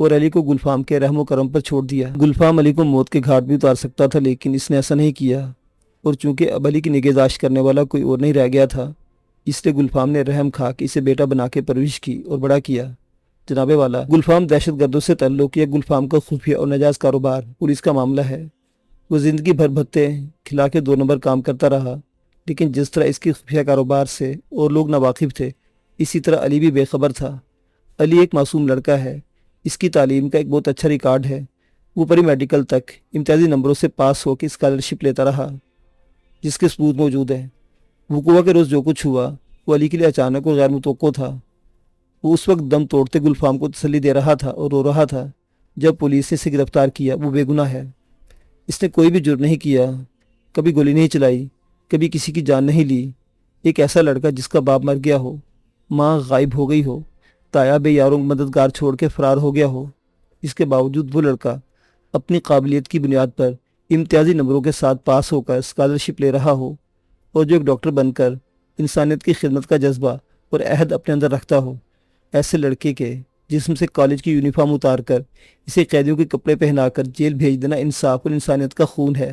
اور علی کو گلفام کے رحم و کرم پر چھوڑ دیا۔ گلفام علی کو موت کے گھاٹ بھی اتار سکتا تھا، لیکن اس نے ایسا نہیں کیا، اور چونکہ اب علی کی نگہداشت کرنے والا کوئی اور نہیں رہ گیا تھا، اس لیے گلفام نے رحم کھا کے اسے بیٹا بنا کے پرورش کی اور بڑا کیا۔ جناب والا، گلفام دہشت گردوں سے تعلق یا گلفام کا خفیہ اور ناجائز کاروبار پولیس کا معاملہ ہے۔ وہ زندگی بھر بھتے کھلا کے 2 نمبر کام کرتا رہا، لیکن جس طرح اس کی خفیہ کاروبار سے اور لوگ ناواقف تھے، اسی طرح علی بھی بے خبر تھا۔ علی ایک معصوم لڑکا ہے، اس کی تعلیم کا ایک بہت اچھا ریکارڈ ہے۔ وہ پری میڈیکل تک امتیازی نمبروں سے پاس ہو کے اسکالرشپ لیتا رہا، جس کے ثبوت موجود ہیں۔ وقوع کے روز جو کچھ ہوا وہ علی کے لیے اچانک اور غیر متوقع تھا۔ وہ اس وقت دم توڑتے گلفام کو تسلی دے رہا تھا اور رو رہا تھا جب پولیس نے اسے گرفتار کیا۔ وہ بے گناہ ہے، اس نے کوئی بھی جرم نہیں کیا، کبھی گولی نہیں چلائی، کبھی کسی کی جان نہیں لی۔ ایک ایسا لڑکا جس کا باپ مر گیا ہو، ماں غائب ہو گئی ہو، تایا بے یاروں مددگار چھوڑ کے فرار ہو گیا ہو، اس کے باوجود وہ لڑکا اپنی قابلیت کی بنیاد پر امتیازی نمبروں کے ساتھ پاس ہو کر اسکالرشپ لے رہا ہو، اور جو ایک ڈاکٹر بن کر انسانیت کی خدمت کا جذبہ اور عہد اپنے اندر رکھتا ہو۔ ایسے لڑکے کے جسم سے کالج کی یونیفارم اتار کر اسے قیدیوں کے کپڑے پہنا کر جیل بھیج دینا انصاف اور انسانیت کا خون ہے۔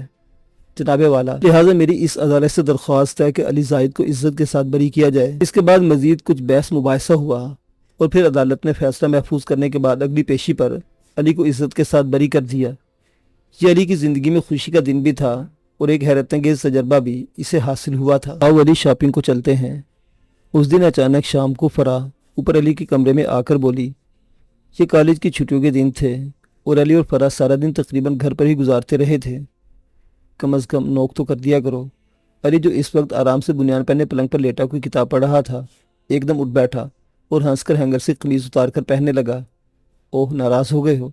جناب والا، لہٰذا میری اس عدالت سے درخواست ہے کہ علی زاہد کو عزت کے ساتھ بری کیا جائے۔ اس کے بعد مزید کچھ بحث مباحثہ ہوا، اور پھر عدالت نے فیصلہ محفوظ کرنے کے بعد اگلی پیشی پر علی کو عزت کے ساتھ بری کر دیا۔ یہ علی کی زندگی میں خوشی کا دن بھی تھا، اور ایک حیرت انگیز تجربہ بھی اسے حاصل ہوا تھا۔ آؤ علی شاپنگ کو چلتے ہیں۔ اس دن اچانک شام کو فرح اوپر علی کے کمرے میں آ کر بولی۔ یہ کالج کی چھٹیوں کے دن تھے، اور علی اور فرح سارا دن تقریباً گھر پر ہی گزارتے رہے تھے۔ کم از کم نوک تو کر دیا کرو۔ علی، جو اس وقت آرام سے بنیان پہنے پلنگ پر لیٹا کوئی کتاب پڑھ رہا تھا، ایک دم اٹھ بیٹھا اور ہنس کر ہینگر سے قمیض اتار کر پہننے لگا۔ اوہ، ناراض ہو گئے ہو؟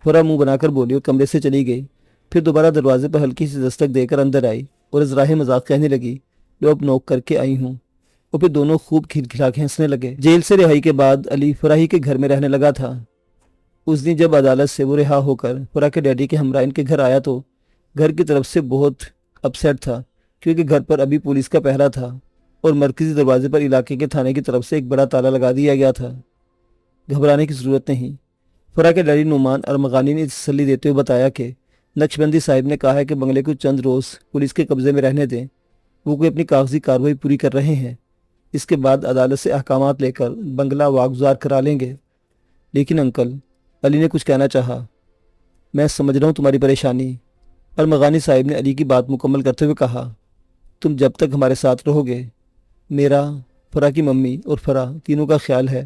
فرح منہ بنا کر بولی اور کمرے سے چلی گئی۔ پھر دوبارہ دروازے پر ہلکی سی دستک دے کر اندر آئی اور ازراہ مذاق کہنے لگی، لو اب نوک کر کے آئی ہوں۔ اور پھر دونوں خوب کھلکھلا کے ہنسنے لگے۔ جیل سے رہائی کے بعد علی فرح ہی کے گھر میں رہنے لگا تھا۔ اس دن جب عدالت سے وہ رہا ہو کر فرح کے ڈیڈی کے ہمراہ ان کے گھر آیا تو گھر کی طرف سے بہت اپسیٹ تھا، کیونکہ گھر پر ابھی پولیس کا پہرا تھا اور مرکزی دروازے پر علاقے کے تھانے کی طرف سے ایک بڑا تالا لگا دیا گیا تھا۔ گھبرانے کی ضرورت نہیں، فرح کے ڈیڈی نعمان ارمغانی نے تسلی دیتے ہوئے بتایا کہ نقشبندی صاحب نے کہا ہے کہ بنگلے کو چند روز پولیس کے قبضے میں رہنے دیں، وہ کوئی اپنی کاغذی کارروائی پوری کر رہے ہیں، اس کے بعد عدالت سے احکامات لے کر بنگلہ واگزار کرا لیں گے۔ لیکن انکل، علی نے کچھ کہنا چاہا۔ میں سمجھ رہا ہوں تمہاری پریشانی، ارمغانی صاحب نے علی کی بات مکمل کرتے ہوئے کہا۔ تم جب تک ہمارے ساتھ رہو گے، میرا، فرح کی ممی اور فرح تینوں کا خیال ہے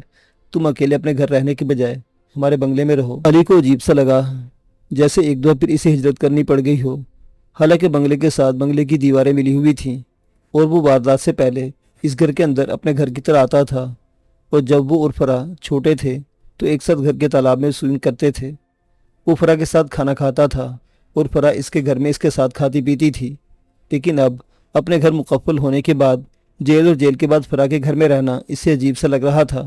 تم اکیلے اپنے گھر رہنے کے بجائے ہمارے بنگلے میں رہو۔ علی کو عجیب سا لگا، جیسے ایک دو پھر اسے ہجرت کرنی پڑ گئی ہو۔ حالانکہ بنگلے کے ساتھ بنگلے کی دیواریں ملی ہوئی تھیں، اور وہ واردات سے پہلے اس گھر کے اندر اپنے گھر کی طرح آتا تھا، اور جب وہ اور فرح چھوٹے تھے تو ایک ساتھ گھر کے تالاب میں سوئمنگ کرتے تھے۔ وہ فرح کے ساتھ کھانا کھاتا تھا اور فرح اس کے گھر میں اس کے ساتھ کھاتی پیتی تھی۔ لیکن اب اپنے گھر مقفل ہونے کے بعد جیل اور جیل کے بعد فرح کے گھر میں رہنا اسے عجیب سا لگ رہا تھا۔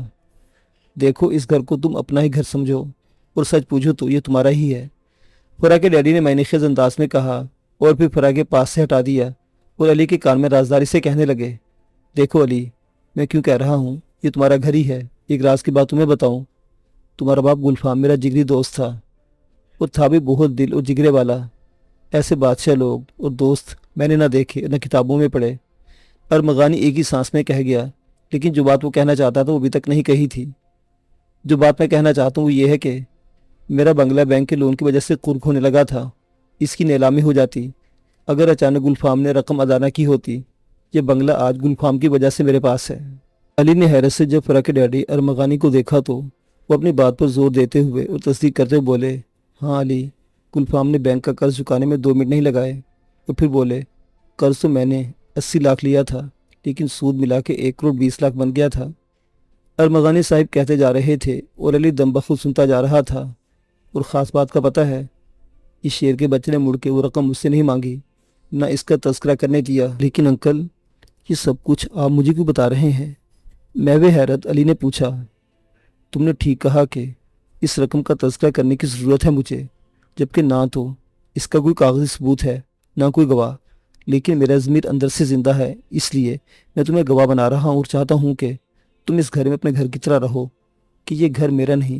دیکھو، اس گھر کو تم اپنا ہی گھر سمجھو، اور سچ پوچھو تو یہ تمہارا ہی ہے، فرح کے ڈیڈی نے معنی خیز انداز میں کہا، اور پھر فرح کے پاس سے ہٹا دیا اور علی کے کان میں رازداری سے کہنے لگے، دیکھو علی، میں کیوں کہہ رہا ہوں، یہ تمہارا گھر ہی ہے۔ ایک راز کی بات تمہیں بتاؤں، تمہارا باپ گلفام میرا جگری دوست تھا، اور تھا بھی بہت دل اور جگرے والا۔ ایسے بادشاہ لوگ اور دوست میں نے نہ دیکھے نہ کتابوں میں پڑھے۔ ارمغانی ایک ہی سانس میں کہہ گیا، لیکن جو بات وہ کہنا چاہتا تھا وہ ابھی تک نہیں کہی تھی۔ جو بات میں کہنا چاہتا ہوں وہ یہ ہے کہ میرا بنگلہ بینک کے لون کی وجہ سے قرق ہونے لگا تھا، اس کی نیلامی ہو جاتی۔ اگر اچانک گلفام نے رقم ادا نہ کی ہوتی، یہ بنگلہ آج گلفام کی وجہ سے میرے پاس ہے۔ علی نے حیرت سے جب فرح کے ڈیڈی ارمغانی کو دیکھا تو وہ اپنی بات پر زور دیتے ہوئے اور تصدیق کرتے ہوئے بولے، ہاں علی، گلفام نے بینک کا قرض چکانے میں 2 منٹ نہیں لگائے۔ اور پھر بولے، قرض تو میں نے 80 لاکھ لیا تھا، لیکن سود ملا کے 1 کروڑ 20 لاکھ بن گیا تھا۔ ارمغانی صاحب کہتے جا رہے تھے اور علی دم بخود سنتا جا رہا تھا۔ اور خاص بات کا پتہ ہے، اس شیر کے بچے نے مڑ کے وہ رقم مجھ سے نہیں مانگی، نہ اس کا تذکرہ کرنے دیا۔ لیکن انکل، یہ سب کچھ آپ مجھے کیوں بتا رہے ہیں؟ میں وہ حیرت علی نے پوچھا۔ تم نے ٹھیک کہا کہ اس رقم کا تذکرہ کرنے کی ضرورت ہے مجھے، جبکہ نہ تو اس کا کوئی کاغذی ثبوت ہے نہ کوئی گواہ، لیکن میرا ضمیر اندر سے زندہ ہے، اس لیے میں تمہیں گواہ بنا رہا ہوں اور چاہتا ہوں کہ تم اس گھر میں اپنے گھر کی طرح رہو، کہ یہ گھر میرا نہیں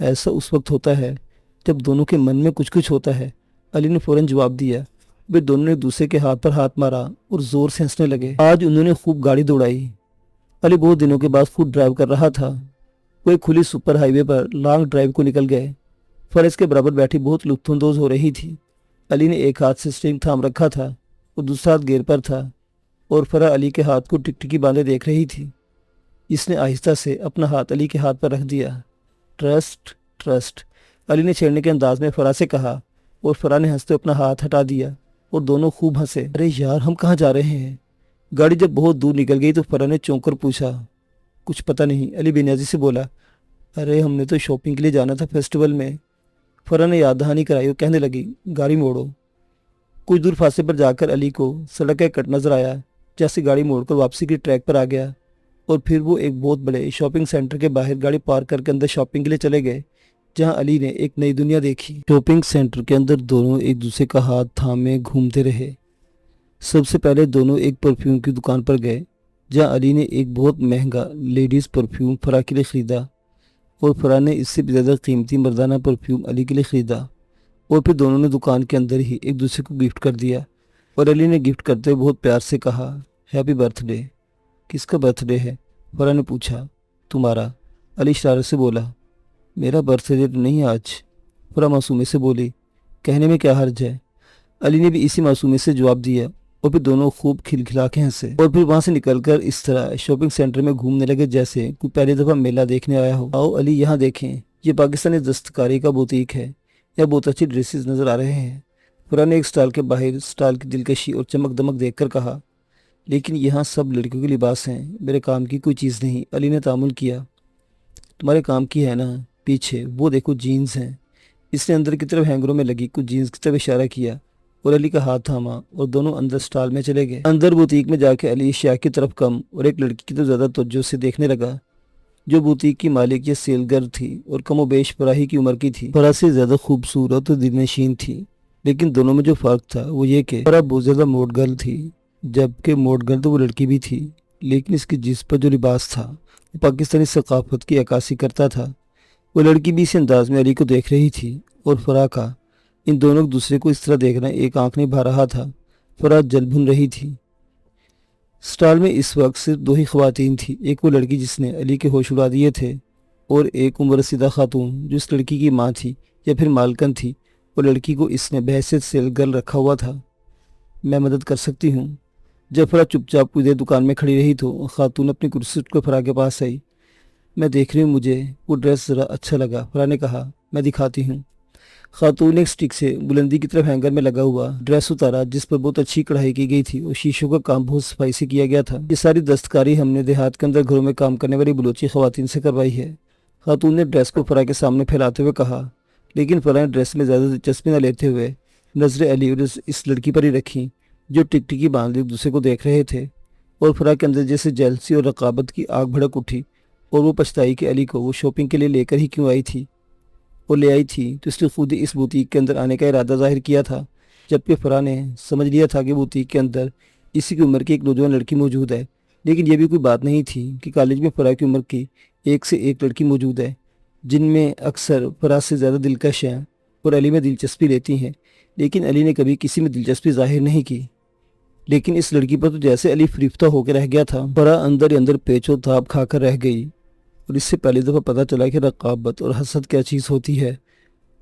ایسا اس وقت ہوتا ہے جب دونوں کے من میں کچھ کچھ ہوتا ہے، علی نے فوراً جواب دیا۔ پھر دونوں نے ایک دوسرے کے ہاتھ پر ہاتھ مارا اور زور سے ہنسنے لگے۔ آج انہوں نے خوب گاڑی دوڑائی۔ علی بہت دنوں کے بعد خود ڈرائیو کر رہا تھا۔ وہ ایک کھلی سپر ہائی وے پر لانگ ڈرائیو کو نکل گئے۔ فرح اس کے برابر بیٹھی بہت لطف اندوز ہو رہی تھی۔ علی نے ایک ہاتھ سے اسٹیئرنگ تھام رکھا تھا اور دوسرا ہاتھ گیئر پر تھا، اور فرح علی کے ہاتھ کو ٹکٹکی باندھے دیکھ رہی تھی۔ اس نے آہستہ سے اپنا ہاتھ علی کے ہاتھ پر رکھ دیا۔ ٹرسٹ ٹرسٹ، علی نے چھیڑنے کے انداز میں فرح سے کہا، اور فرح نے ہنستے اپنا ہاتھ ہٹا دیا اور دونوں خوب ہنسے۔ ارے یار، ہم کہاں جا رہے ہیں؟ گاڑی جب بہت دور نکل گئی تو فرح نے چونک کر پوچھا۔ کچھ پتہ نہیں، علی بے نیازی سے بولا۔ ارے ہم نے تو شاپنگ کے لیے جانا تھا فیسٹیول میں۔ فرح نے یاد دہانی کرائی اور کہنے لگی، گاڑی موڑو۔ کچھ دور فاصلے پر جا کر علی کو سڑک کا کٹ نظر آیا، جیسے گاڑی موڑ کر واپسی کے ٹریک پر آ گیا، اور پھر وہ ایک بہت بڑے شاپنگ سینٹر کے باہر گاڑی پارک کر کے اندر شاپنگ کے لیے چلے گئے، جہاں علی نے ایک نئی دنیا دیکھی۔ شاپنگ سینٹر کے اندر دونوں ایک دوسرے کا ہاتھ تھامے گھومتے رہے۔ سب سے پہلے دونوں ایک پرفیوم کی دکان پر گئے، جہاں علی نے ایک بہت مہنگا لیڈیز پرفیوم فرح کے لیے خریدا، اور فرح نے اس سے بھی زیادہ قیمتی مردانہ پرفیوم علی کے لیے خریدا، اور پھر دونوں نے دکان کے اندر ہی ایک دوسرے کو گفٹ کر دیا، اور علی نے گفٹ کرتے ہوئے بہت پیار سے کہا، ہیپی برتھ ڈے۔ کس کا برتھ ڈے ہے؟ فرح نے پوچھا۔ تمہارا، علی اشارے سے بولا۔ میرا برتھ ڈے نہیں آج، فرح معصومی سے بولی۔ کہنے میں کیا حرج ہے؟ علی نے بھی اسی معصومی سے جواب دیا، اور پھر دونوں خوب کھلکھلا کے ہنسے، اور پھر وہاں سے نکل کر اس طرح شاپنگ سینٹر میں گھومنے لگے جیسے کوئی پہلی دفعہ میلہ دیکھنے آیا ہو۔ آؤ علی، یہاں دیکھیں، یہ پاکستانی دستکاری کا بوتیک ہے، یا بہت اچھی ڈریسز نظر آ رہے ہیں۔ فرح نے ایک سٹال کے باہر سٹال کی دلکشی اور چمک دمک دیکھ کر کہا، لیکن یہاں سب لڑکیوں کے لباس ہیں، میرے کام کی کوئی چیز نہیں۔ علی نے تعامل کیا۔ تمہارے کام کی ہے نا، پیچھے وہ دیکھو جینز ہیں۔ اس نے اندر کی طرف ہینگروں میں لگی کچھ جینز کی طرف اشارہ کیا، اور علی کا ہاتھ تھاما اور دونوں اندر سٹال میں چلے گئے۔ اندر بوتیک میں جا کے علی اشیاء کی طرف کم اور ایک لڑکی کی طرف زیادہ توجہ سے دیکھنے لگا، جو بوتیک کی مالک یا سیل گر تھی اور کم و بیش فرح ہی کی عمر کی تھی۔ فرح سے زیادہ خوبصورت اور دلنشین تھی، لیکن دونوں میں جو فرق تھا وہ یہ کہ فرح بہت زیادہ موڈ گرل تھی، جبکہ موڈ گرل تو وہ لڑکی بھی تھی، لیکن اس کی جسم پر جو لباس تھا وہ پاکستانی ثقافت کی عکاسی کرتا تھا۔ وہ لڑکی بھی اس انداز میں علی کو دیکھ رہی تھی، اور فرح کا ان دونوں ایک دوسرے کو اس طرح دیکھنا ایک آنکھ نہیں بھا رہا تھا۔ فرح جل بھن رہی تھی۔ سٹال میں اس وقت صرف دو ہی خواتین تھی، ایک وہ لڑکی جس نے علی کے ہوش اڑا دیے تھے، اور ایک عمر رسیدہ خاتون جو اس لڑکی کی ماں تھی یا پھر مالکن تھی، اور لڑکی کو اس نے بحیثیت سیل گرل رکھا ہوا تھا۔ میں مدد کر سکتی ہوں؟ جب فرح چپ چاپ کچھ دیر دکان میں کھڑی رہی تو خاتون اپنی کرسی اٹھ کر فرح کے پاس آئی۔ میں دیکھ رہی ہوں، مجھے وہ ڈریس ذرا اچھا لگا، فرح نے کہا۔ میں دکھاتی ہوں۔ خاتون نے ایک سٹک سے بلندی کی طرف ہینگر میں لگا ہوا ڈریس اتارا، جس پر بہت اچھی کڑھائی کی گئی تھی اور شیشوں کا کام بہت صفائی سے کیا گیا تھا۔ یہ ساری دستکاری ہم نے دیہات کے اندر گھروں میں کام کرنے والی بلوچی خواتین سے کروائی ہے، خاتون نے ڈریس کو فرح کے سامنے پھیلاتے ہوئے کہا، لیکن فرح نے ڈریس میں زیادہ دلچسپی نہ لیتے ہوئے نظریں علی اور اس لڑکی پر ہی رکھیں، جو ٹکٹکی باندھ ایک دوسرے کو دیکھ رہے تھے، اور فرح کے اندر جیسے جیلسی اور رقابت کی آگ بھڑک اٹھی، اور وہ پچھتائی کہ علی کو وہ شاپنگ کے لیے لے کر ہی کیوں آئی تھی، اور لے آئی تھی تو اس نے خود ہی اس بوتیک کے اندر آنے کا ارادہ ظاہر کیا تھا، جبکہ فرح نے سمجھ لیا تھا کہ بوتیک کے اندر اسی کی عمر کی ایک نوجوان لڑکی موجود ہے، لیکن یہ بھی کوئی بات نہیں تھی کہ کالج میں فرح کی عمر کی ایک سے ایک لڑکی موجود ہے، جن میں اکثر فرح سے زیادہ دلکش ہیں اور علی میں دلچسپی لیتی ہیں، لیکن علی نے کبھی کسی میں دلچسپی ظاہر نہیں کی۔ لیکن اس لڑکی پر تو جیسے علی فریفتہ ہو کے رہ گیا تھا۔ فرح اندر ہی اندر پیچ و تاب کھا کر رہ گئی، اور اس سے پہلی دفعہ پتہ چلا کہ رقابت اور حسد کیا چیز ہوتی ہے،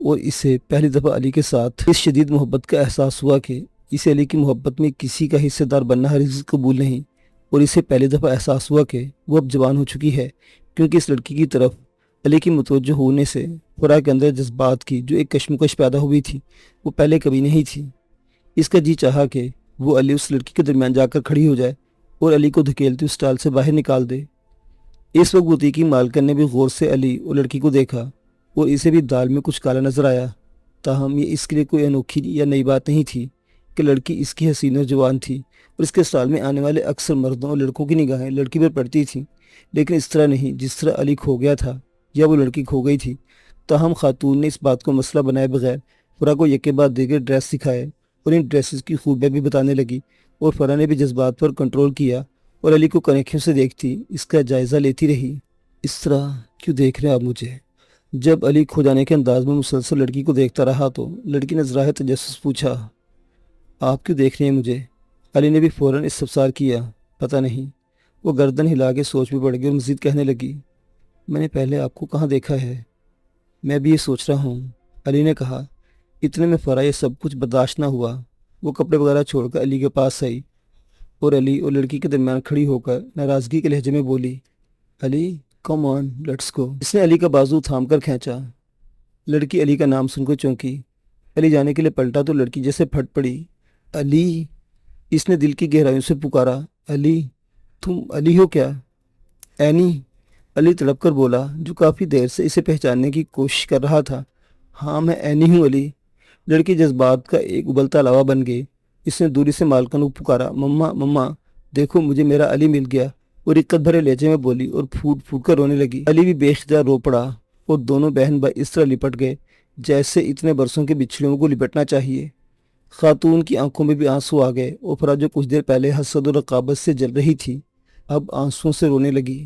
اور اسے پہلی دفعہ علی کے ساتھ اس شدید محبت کا احساس ہوا کہ اسے علی کی محبت میں کسی کا حصے دار بننا ہرگز قبول نہیں، اور اسے پہلی دفعہ احساس ہوا کہ وہ اب جوان ہو چکی ہے، کیونکہ اس لڑکی کی طرف علی کی متوجہ ہونے سے فرح کے اندر جذبات کی جو ایک کشمکش پیدا ہوئی تھی وہ پہلے کبھی نہیں تھی۔ اس کا جی چاہا کہ وہ علی اس لڑکی کے درمیان جا کر کھڑی ہو جائے اور علی کو دھکیلتے اس سٹال سے باہر نکال دے۔ اس وقت بوتیک مالکن نے بھی غور سے علی اور لڑکی کو دیکھا، اور اسے بھی دال میں کچھ کالا نظر آیا، تاہم یہ اس کے لیے کوئی انوکھی یا نئی بات نہیں تھی کہ لڑکی اس کی حسین اور جوان تھی، اور اس کے سٹال میں آنے والے اکثر مردوں اور لڑکوں کی نگاہیں لڑکی پر پڑتی تھیں، لیکن اس طرح نہیں جس طرح علی کھو گیا تھا یا وہ لڑکی کھو گئی تھی۔ تاہم خاتون نے اس بات کو مسئلہ بنائے بغیر فرح کو یکے بعد دیگر ڈریس دکھائے اور ان ڈریسز کی خوبیاں بھی بتانے لگی، اور فرح نے بھی جذبات پر کنٹرول کیا اور علی کو کنکھیوں سے دیکھتی اس کا جائزہ لیتی رہی۔ اس طرح کیوں دیکھ رہے ہیں آپ مجھے؟ جب علی کھو جانے کے انداز میں مسلسل لڑکی کو دیکھتا رہا تو لڑکی نے ذرائع تجسس پوچھا، آپ کیوں دیکھ رہے ہیں مجھے؟ علی نے بھی فوراً استفسار کیا، پتہ نہیں۔ وہ گردن ہلا کے سوچ میں پڑ گئی اور مزید کہنے لگی، میں نے پہلے آپ کو کہاں دیکھا ہے؟ میں بھی یہ سوچ رہا ہوں، علی نے کہا۔ اتنے میں فرح یہ سب کچھ برداشت نہ ہوا۔ وہ کپڑے وغیرہ چھوڑ کر علی کے پاس آئی اور علی اور لڑکی کے درمیان کھڑی ہو کر ناراضگی کے لہجے میں بولی، علی کم آن لیٹس گو۔ اس نے علی کا بازو تھام کر کھینچا۔ لڑکی علی کا نام سن کر چونکی۔ علی جانے کے لیے پلٹا تو لڑکی جیسے پھٹ پڑی۔ علی! اس نے دل کی گہرائیوں سے پکارا، علی! تم علی ہو کیا؟ اینی! علی تڑپ کر بولا، جو کافی دیر سے اسے پہچاننے کی کوشش کر رہا تھا۔ ہاں میں اینی ہوں علی۔ لڑکی جذبات کا ایک ابلتا لاوا بن گئی۔ اس نے دوری سے مالکن کو پکارا، مما مما دیکھو مجھے میرا علی مل گیا، اور رقت بھرے لہجے میں بولی اور پھوٹ پھوٹ کر رونے لگی۔ علی بھی بے اختیار رو پڑا اور دونوں بہن بھائی اس طرح لپٹ گئے جیسے اتنے برسوں کے بچھڑوں کو لپٹنا چاہیے۔ خاتون کی آنکھوں میں بھی آنسو آ گئے اور فرح جو کچھ دیر پہلے حسد اور رقابت سے جل رہی تھی اب آنسوؤں سے رونے لگی۔